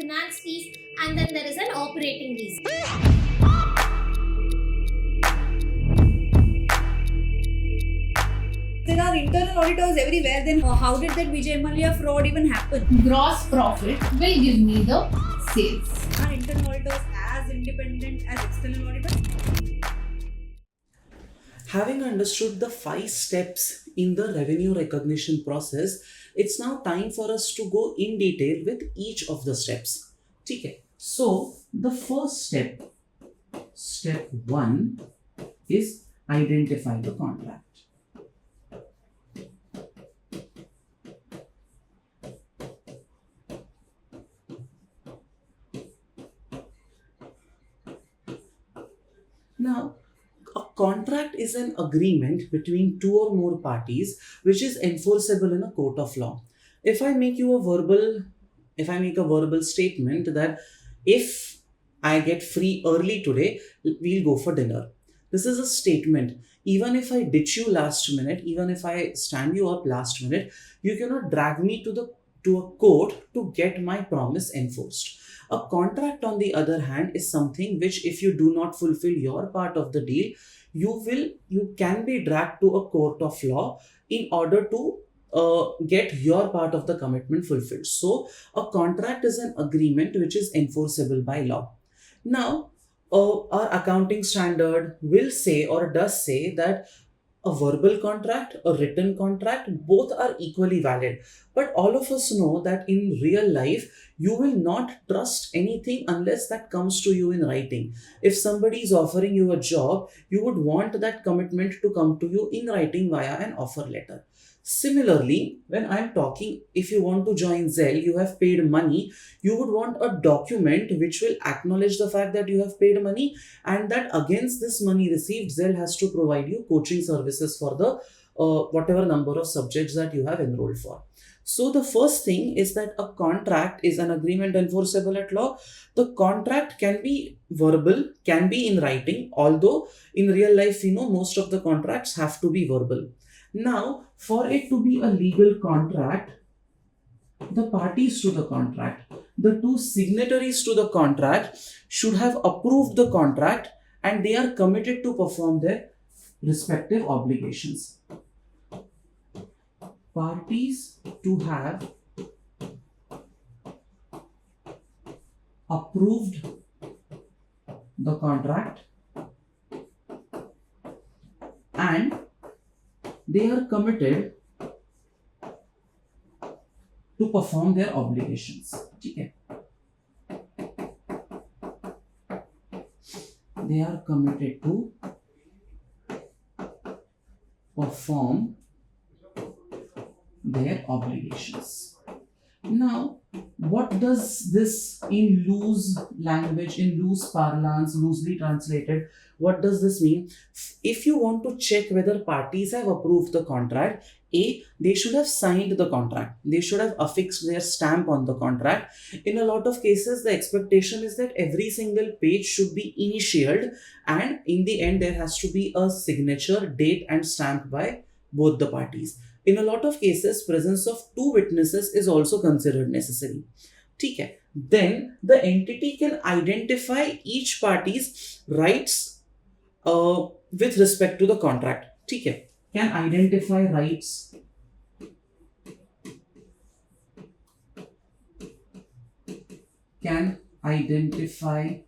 finance fees, and then there is an operating lease. There are internal auditors everywhere, then how did that Vijay Mallya fraud even happen? Gross profit will give me the sales. Are internal auditors as independent as external auditors? Having understood the 5 steps in the revenue recognition process, it's now time for us to go in detail with each of the steps. Okay. So the first step, step 1, is identify the contract. Now, a contract is an agreement between 2 or more parties which is enforceable in a court of law. If I make a verbal statement that if I get free early today, we'll go for dinner. This is a statement. Even if I ditch you last minute, even if I stand you up last minute, you cannot drag me to a court to get my promise enforced. A contract, on the other hand, is something which, if you do not fulfill your part of the deal, you can be dragged to a court of law in order to get your part of the commitment fulfilled. So, a contract is an agreement which is enforceable by law. Now, our accounting standard will say or does say that a verbal contract, a written contract, both are equally valid. But all of us know that in real life, you will not trust anything unless that comes to you in writing. If somebody is offering you a job, you would want that commitment to come to you in writing via an offer letter. Similarly, when I'm talking, if you want to join Zell, you have paid money, you would want a document which will acknowledge the fact that you have paid money, and that against this money received, Zell has to provide you coaching services for the whatever number of subjects that you have enrolled for. So the first thing is that a contract is an agreement enforceable at law. The contract can be verbal, can be in writing, although in real life, most of the contracts have to be verbal. Now, for it to be a legal contract, the parties to the contract, the 2 signatories to the contract should have approved the contract and they are committed to perform their respective obligations. Parties to have approved the contract and they are committed to perform their obligations. Okay. They are committed to perform their obligations. Now, what does this in loose language, in loose parlance, loosely translated, what does this mean? If you want to check whether parties have approved the contract, they should have signed the contract. They should have affixed their stamp on the contract. In a lot of cases, the expectation is that every single page should be initialed, and in the end, there has to be a signature, date, and stamp by both the parties. In a lot of cases, presence of 2 witnesses is also considered necessary. Okay. Then the entity can identify each party's rights with respect to the contract. Okay. Can identify rights. Can identify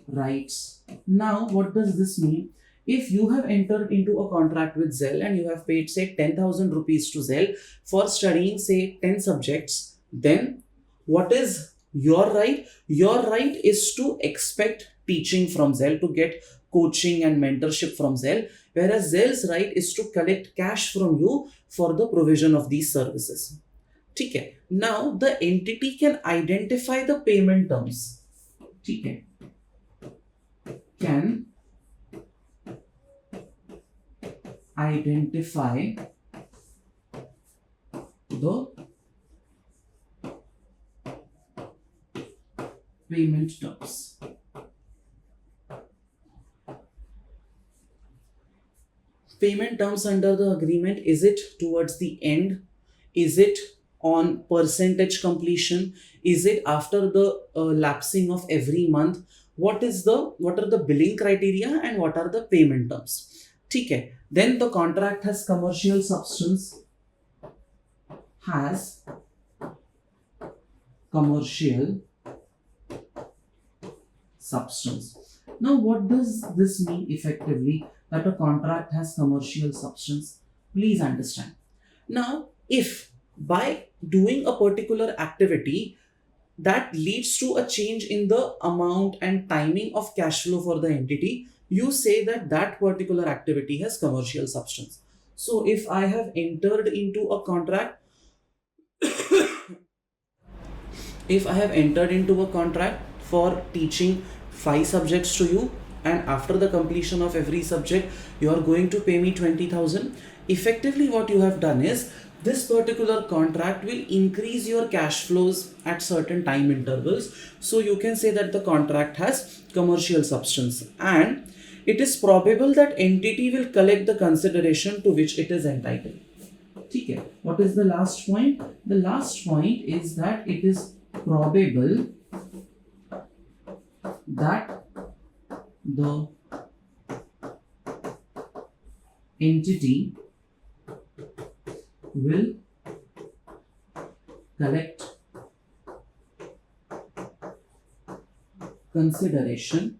rights. Now, what does this mean? If you have entered into a contract with Zell and you have paid, say, 10,000 rupees to Zell for studying, say, 10 subjects, then what is your right? Your right is to expect teaching from Zell, to get coaching and mentorship from Zell, whereas Zell's right is to collect cash from you for the provision of these services. Okay. Now, the entity can identify the payment terms. Okay. Can identify the payment terms. Payment terms under the agreement, is it towards the end? Is it on percentage completion? Is it after the lapsing of every month? What are the billing criteria and what are the payment terms? Okay. Then the contract has commercial substance. Has commercial substance. Now, what does this mean effectively, that a contract has commercial substance? Please understand. Now, if by doing a particular activity that leads to a change in the amount and timing of cash flow for the entity, you say that that particular activity has commercial substance. So, if I have entered into a contract, if I have entered into a contract for teaching 5 subjects to you, and after the completion of every subject you are going to pay me 20,000, effectively what you have done is this particular contract will increase your cash flows at certain time intervals. So you can say that the contract has commercial substance, and it is probable that entity will collect the consideration to which it is entitled. Okay. What is the last point? The last point is that it is probable that the entity will collect consideration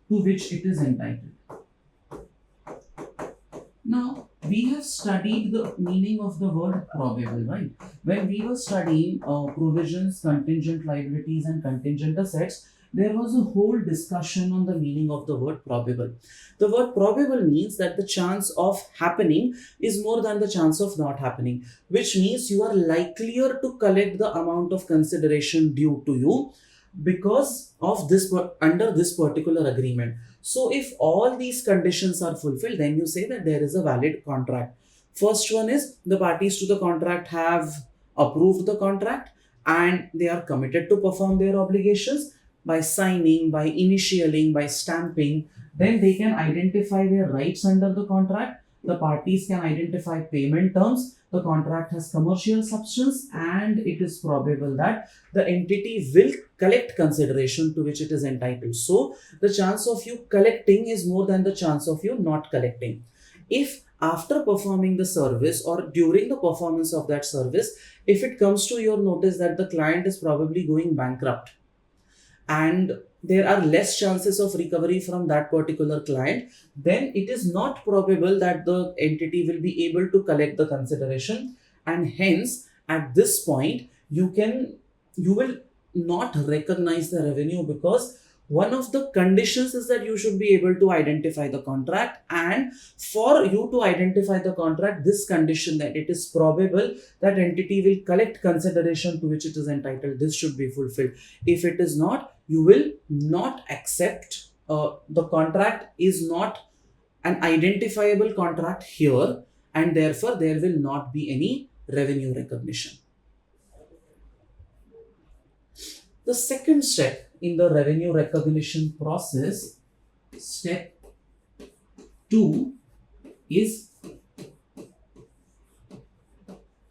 to which it is entitled. Now, we have studied the meaning of the word probable, right? When we were studying provisions, contingent liabilities, and contingent assets, there was a whole discussion on the meaning of the word probable. The word probable means that the chance of happening is more than the chance of not happening, which means you are likelier to collect the amount of consideration due to you because of this, under this particular agreement. So if all these conditions are fulfilled, then you say that there is a valid contract. First one is the parties to the contract have approved the contract and they are committed to perform their obligations by signing, by initialing, by stamping. Then they can identify their rights under the contract. The parties can identify payment terms. The contract has commercial substance, and it is probable that the entity will collect consideration to which it is entitled. So the chance of you collecting is more than the chance of you not collecting. If after performing the service or during the performance of that service, if it comes to your notice that the client is probably going bankrupt and there are less chances of recovery from that particular client, then it is not probable that the entity will be able to collect the consideration, and hence at this point you will not recognize the revenue, because one of the conditions is that you should be able to identify the contract, and for you to identify the contract, this condition that it is probable that entity will collect consideration to which it is entitled, this should be fulfilled. If it is not, you will not accept, the contract is not an identifiable contract here, and therefore there will not be any revenue recognition. The second step in the revenue recognition process, step 2, is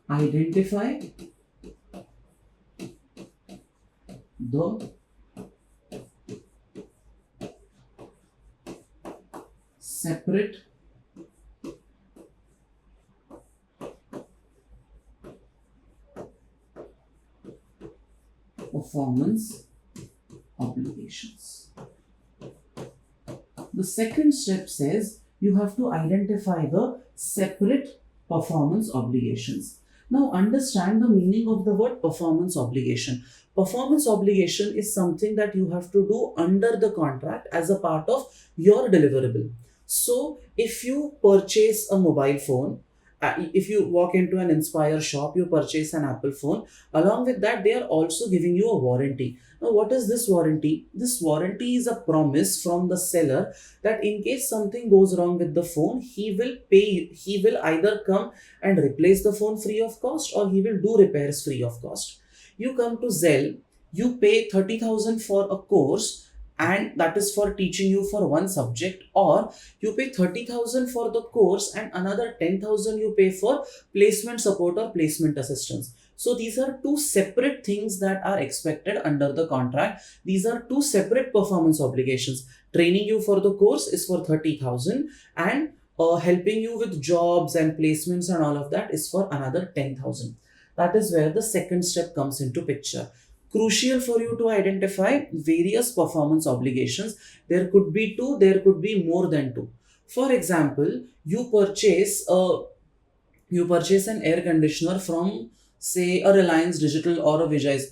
identify the separate performance obligations. The second step says you have to identify the separate performance obligations. Now understand the meaning of the word performance obligation. Performance obligation is something that you have to do under the contract as a part of your deliverable. So if you purchase a mobile phone, if you walk into an Inspire shop, you purchase an Apple phone, along with that they are also giving you a warranty. Now what is this warranty? This warranty is a promise from the seller that in case something goes wrong with the phone, he will either come and replace the phone free of cost, or he will do repairs free of cost. You come to Zell, you pay 30,000 for a course, and that is for teaching you for one subject, or you pay 30,000 for the course and another 10,000 you pay for placement support or placement assistance. So these are two separate things that are expected under the contract. These are two separate performance obligations. Training you for the course is for 30,000, and helping you with jobs and placements and all of that is for another 10,000. That is where the second step comes into picture. Crucial for you to identify various performance obligations. There could be two, there could be more than two. For example, you purchase an air conditioner from, say, a Reliance Digital or a Vijay.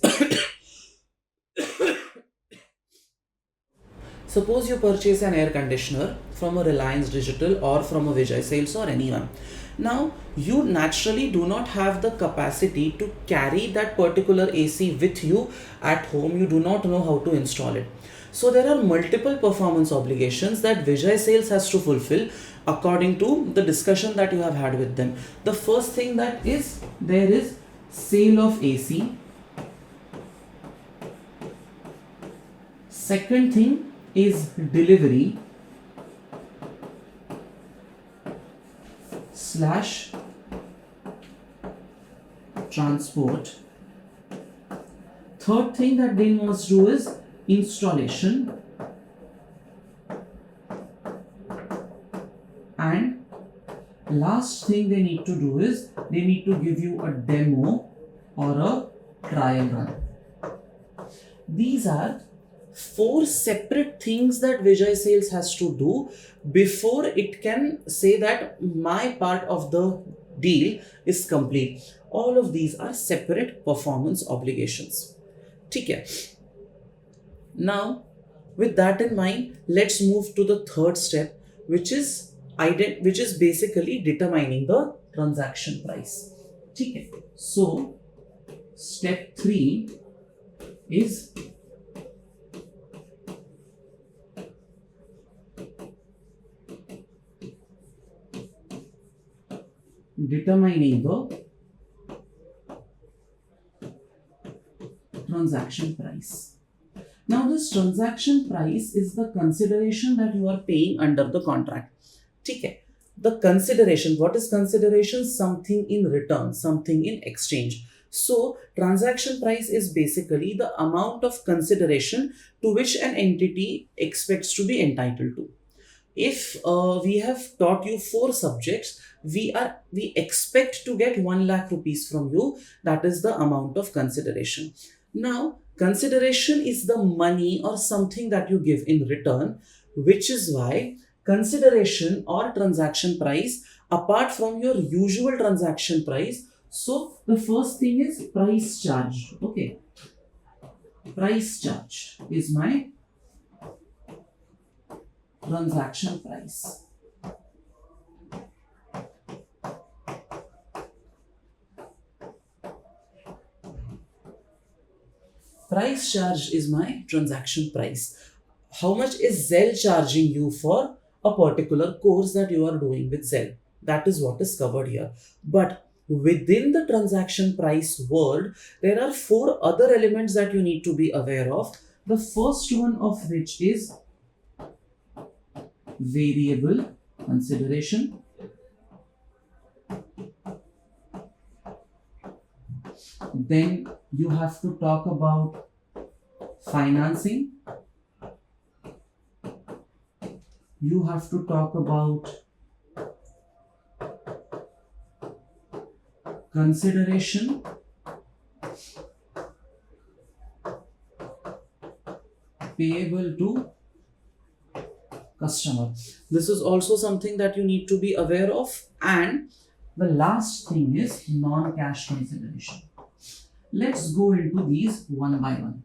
Suppose you purchase an air conditioner from a Reliance Digital or from a Vijay Sales or anyone. Now, you naturally do not have the capacity to carry that particular AC with you at home. You do not know how to install it. So there are multiple performance obligations that Vijay Sales has to fulfill according to the discussion that you have had with them. The first thing that is there is sale of AC. Second thing is delivery / transport. Third thing that they must do is installation, and last thing they need to do is they need to give you a demo or a trial run. These are four separate things that Vijay Sales has to do before it can say that my part of the deal is complete. All of these are separate performance obligations. Okay. Now, with that in mind, let's move to the third step, which is basically determining the transaction price. Okay. So, step 3 is determining the transaction price. Now, this transaction price is the consideration that you are paying under the contract. Okay. The consideration, what is consideration? Something in return, something in exchange. So, transaction price is basically the amount of consideration to which an entity expects to be entitled to. If we have taught you 4 subjects, we expect to get 1 lakh rupees from you. That is the amount of consideration. Now, consideration is the money or something that you give in return, which is why consideration or transaction price, apart from your usual transaction price, so the first thing is price charge. Okay, price charge is my transaction price. Price charge is my transaction price. How much is Zell charging you for a particular course that you are doing with Zell? That is what is covered here. But within the transaction price world, there are 4 other elements that you need to be aware of. The first one of which is variable consideration. Then you have to talk about financing. You have to talk about consideration, payable to customer. This is also something that you need to be aware of. And the last thing is non-cash consideration. Let's go into these one by one.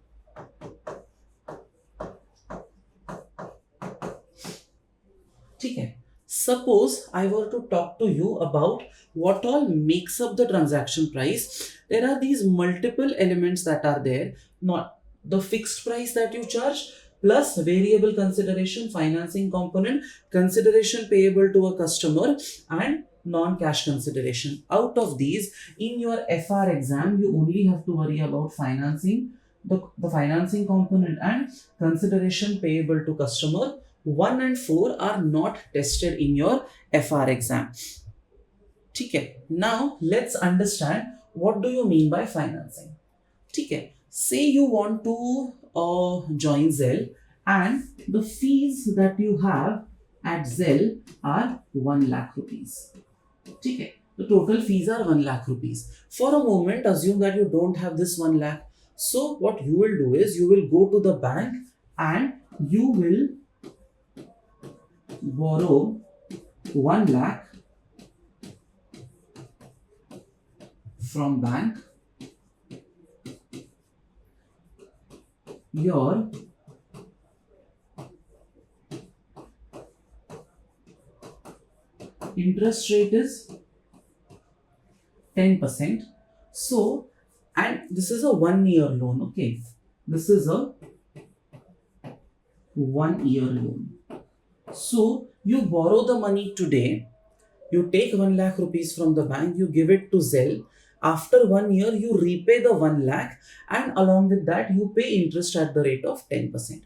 Okay. Suppose I were to talk to you about what all makes up the transaction price. There are these multiple elements that are there. Not the fixed price that you charge, plus variable consideration, financing component, consideration payable to a customer, and non-cash consideration. Out of these, in your FR exam, you only have to worry about financing, the financing component and consideration payable to customer 1 and 4 are not tested in your FR exam. Okay. Now let's understand what do you mean by financing. Okay. Say you want to join Zell and the fees that you have at Zell are 1 lakh rupees. Okay. The total fees are 1 lakh rupees. For a moment, assume that you don't have this 1 lakh. So what you will do is you will go to the bank and you will borrow 1 lakh from bank. Your interest rate is 10%. So, and this is a 1 year loan, okay? This is a 1 year loan. So, you borrow the money today, you take 1 lakh rupees from the bank, you give it to Zell. After 1 year, you repay the 1 lakh and along with that, you pay interest at the rate of 10%.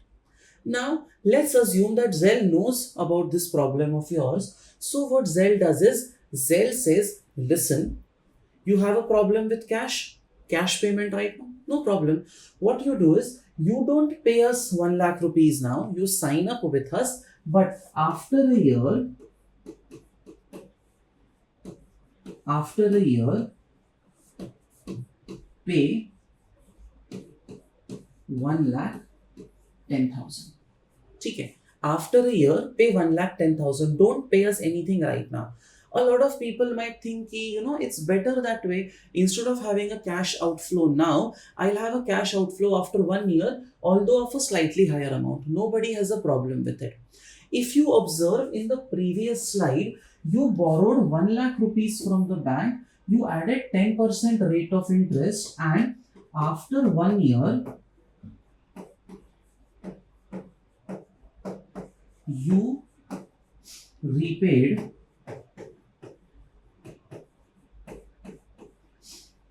Now, let's assume that Zell knows about this problem of yours. So, what Zell does is, Zell says, listen, you have a problem with cash payment right now? No problem. What you do is, you don't pay us 1 lakh rupees now, you sign up with us, but after a year, pay 1 lakh 10,000. Okay. After a year, pay 1 lakh 10,000. Don't pay us anything right now. A lot of people might think, it's better that way. Instead of having a cash outflow now, I'll have a cash outflow after 1 year, although of a slightly higher amount. Nobody has a problem with it. If you observe in the previous slide, you borrowed 1 lakh rupees from the bank, you added 10% rate of interest, and after 1 year, you repaid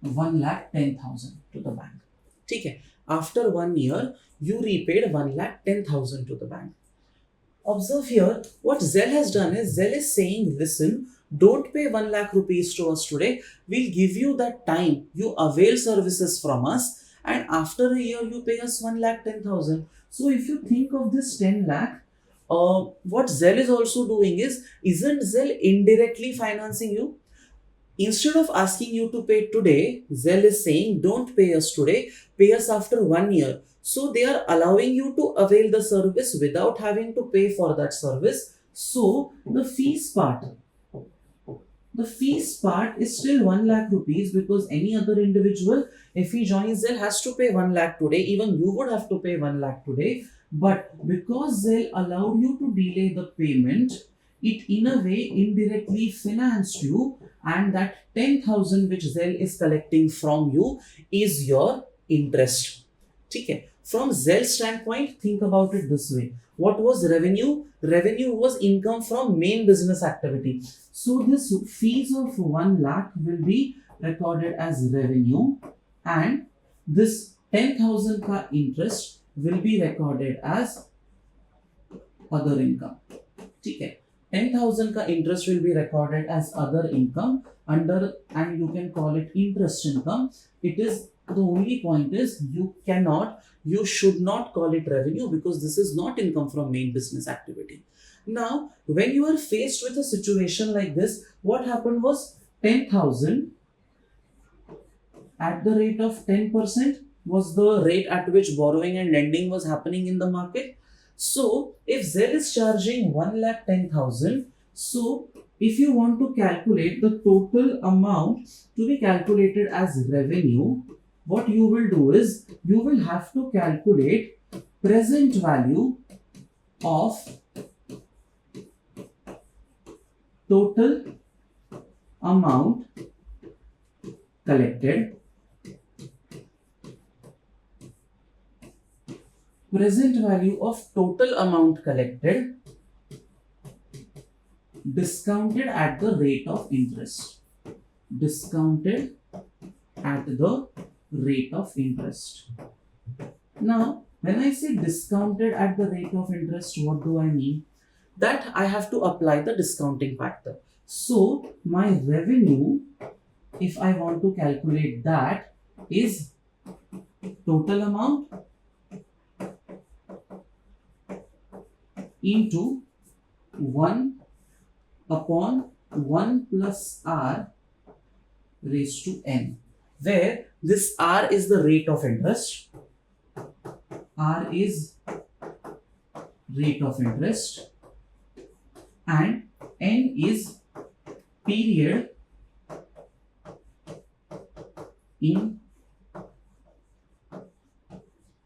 1 lakh 10,000 to the bank. Okay. After 1 year, you repaid 1 lakh 10,000 to the bank. Observe here, what Zell has done is, Zell is saying, listen, don't pay 1 lakh rupees to us today. We'll give you that time. You avail services from us and after a year, you pay us 1 lakh 10,000. So if you think of this 10 lakh, what Zell is also doing is, isn't Zell indirectly financing you? Instead of asking you to pay today, Zell is saying, don't pay us today, pay us after 1 year. So they are allowing you to avail the service without having to pay for that service. So the fees part is still 1 lakh rupees because any other individual, if he joins Zell, has to pay 1 lakh today. Even you would have to pay 1 lakh today. But because Zell allowed you to delay the payment, it in a way indirectly financed you, and that 10,000 which Zell is collecting from you is your interest. Okay. From Zell's standpoint, think about it this way. What was revenue? Revenue was income from main business activity. So this fees of 1 lakh will be recorded as revenue, and this 10,000 ka interest will be recorded as other income. Okay. 10,000 ka interest will be recorded as other income under, and you can call it interest income. It is, the only point is, you should not call it revenue because this is not income from main business activity. Now, when you are faced with a situation like this, what happened was 10,000 at the rate of 10% was the rate at which borrowing and lending was happening in the market. So, if Zell is charging 1 lakh 10,000, so if you want to calculate the total amount to be calculated as revenue, what you will do is, you will have to calculate present value of total amount collected, present value of total amount collected, discounted at the rate of interest. Discounted at the rate of interest. Now, when I say discounted at the rate of interest, what do I mean? That I have to apply the discounting factor. So, my revenue, if I want to calculate that, is total amount into 1 upon 1 plus r raised to n, where this r is the rate of interest, r is rate of interest, and n is period in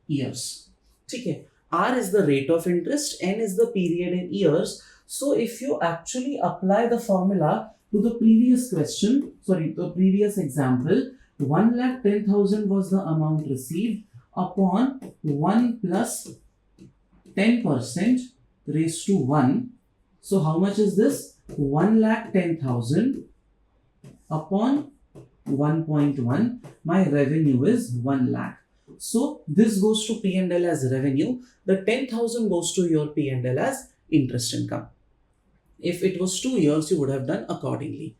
years. Okay. R is the rate of interest, N is the period in years. So if you actually apply the formula to the previous question, the previous example, 1,10,000 was the amount received upon 1 plus 10% raised to 1. So how much is this? 1,10,000 upon 1.1. My revenue is 1 lakh. So this goes to P&L as revenue. The 10,000 goes to your P&L as interest income. If it was 2 years, you would have done accordingly.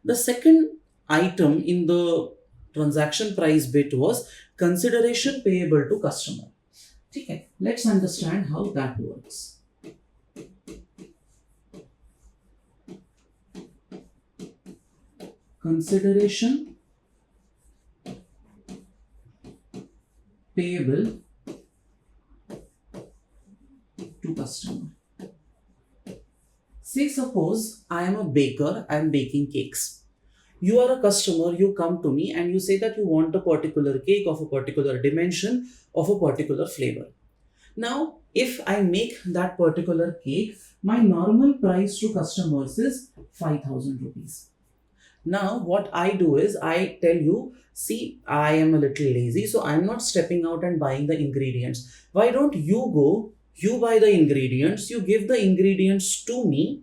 The second item in the transaction price bit was consideration payable to customer. Okay, let's understand how that works. Consideration payable to customer. Say suppose I am a baker, I am baking cakes. You are a customer, you come to me and you say that you want a particular cake of a particular dimension of a particular flavor. Now, if I make that particular cake, my normal price to customers is 5,000 rupees. Now, what I do is I tell you, see, I am a little lazy, so I'm not stepping out and buying the ingredients. Why don't you go, you buy the ingredients, you give the ingredients to me,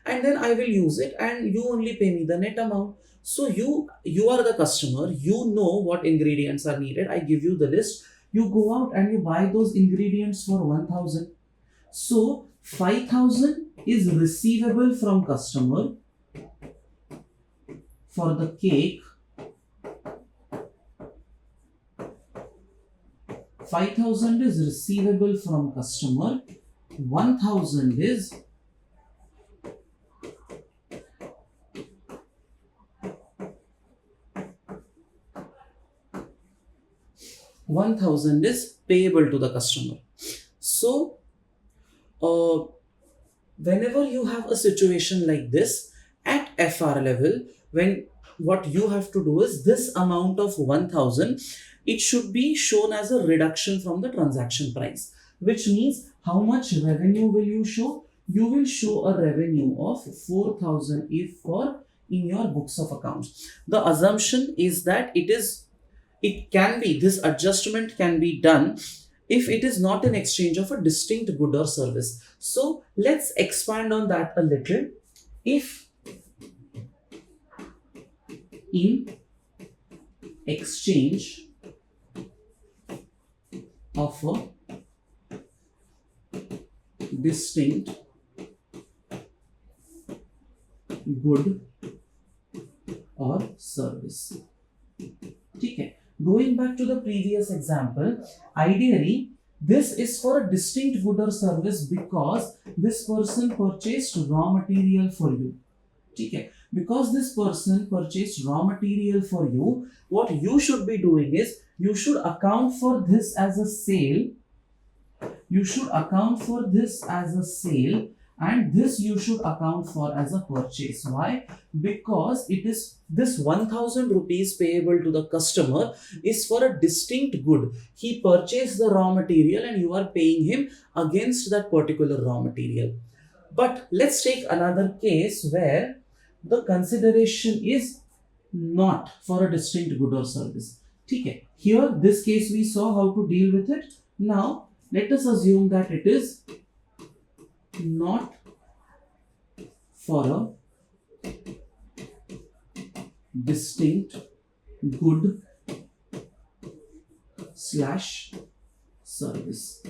and then I will use it and you only pay me the net amount. So you are the customer, you know what ingredients are needed. I give you the list, you go out and you buy those ingredients for 1,000. So 5,000 is receivable from customer for the cake. 5,000 is receivable from customer. 1,000 is payable to the customer. So, whenever you have a situation like this at FR level, when what you have to do is this amount of 1,000, it should be shown as a reduction from the transaction price, which means how much revenue will you show? You will show a revenue of 4,000 if for in your books of accounts. The assumption is that this adjustment can be done if it is not an exchange of a distinct good or service. So let's expand on that a little. If in exchange of a distinct good or service. Okay. Going back to the previous example, ideally this is for a distinct good or service because this person purchased raw material for you. Okay. Because this person purchased raw material for you, what you should be doing is you should account for this as a sale. You should account for this as a sale, and this you should account for as a purchase. Why? Because it is this 1,000 rupees payable to the customer is for a distinct good. He purchased the raw material and you are paying him against that particular raw material. But let's take another case where the consideration is not for a distinct good or service. Okay. Here, this case we saw how to deal with it. Now, let us assume that it is not for a distinct good / service.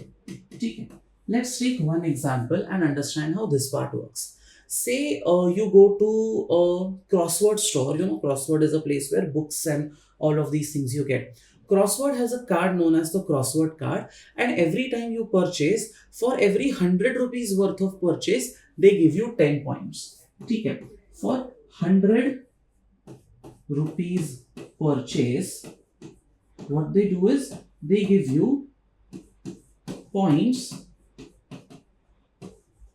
Okay. Let's take one example and understand how this part works. Say you go to a crossword store. You know, crossword is a place where books and all of these things you get. Crossword has a card known as the crossword card, and every time you purchase, for every 100 rupees worth of purchase, they give you 10 points. Okay. For 100 rupees purchase, what they do is they give you points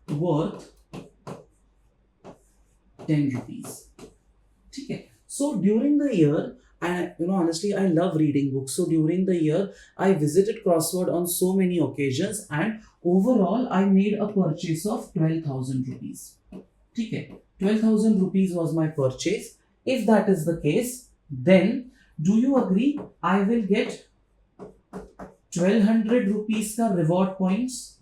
worth 10 rupees. Okay. So during the year, honestly, I love reading books. So during the year, I visited Crossword on so many occasions, and overall, I made a purchase of 12,000 rupees. Okay. 12,000 rupees was my purchase. If that is the case, then do you agree I will get 1200 rupees ka reward points?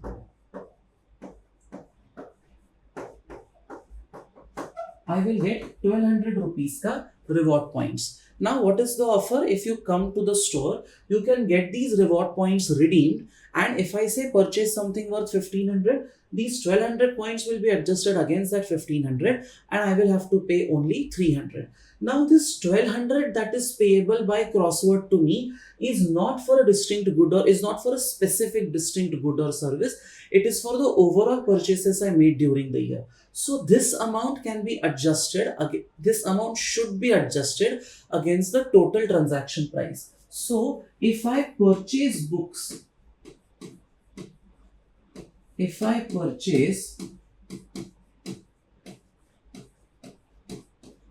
I will get 1200 rupees ka reward points. Now, what is the offer? If you come to the store, you can get these reward points redeemed. And if I say purchase something worth 1500, these 1200 points will be adjusted against that 1500, and I will have to pay only 300. Now, this 1200 that is payable by Crossword to me is not for a distinct good or is not for a specific distinct good or service. It is for the overall purchases I made during the year. So this amount can be adjusted, this amount should be adjusted against the total transaction price. So if I purchase books,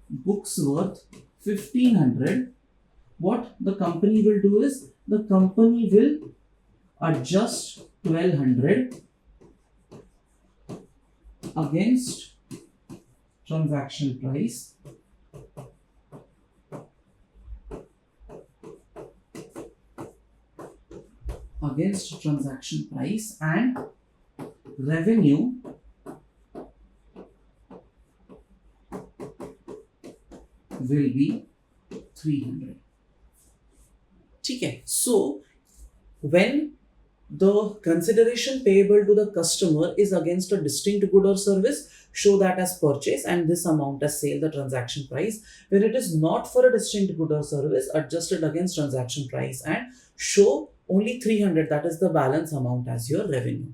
books worth 1500, what the company will do is the company will adjust 1200 against transaction price and revenue will be 300. Okay. So when the consideration payable to the customer is against a distinct good or service, show that as purchase and this amount as sale, the transaction price. When it is not for a distinct good or service, adjust it against transaction price and show only 300, that is the balance amount, as your revenue.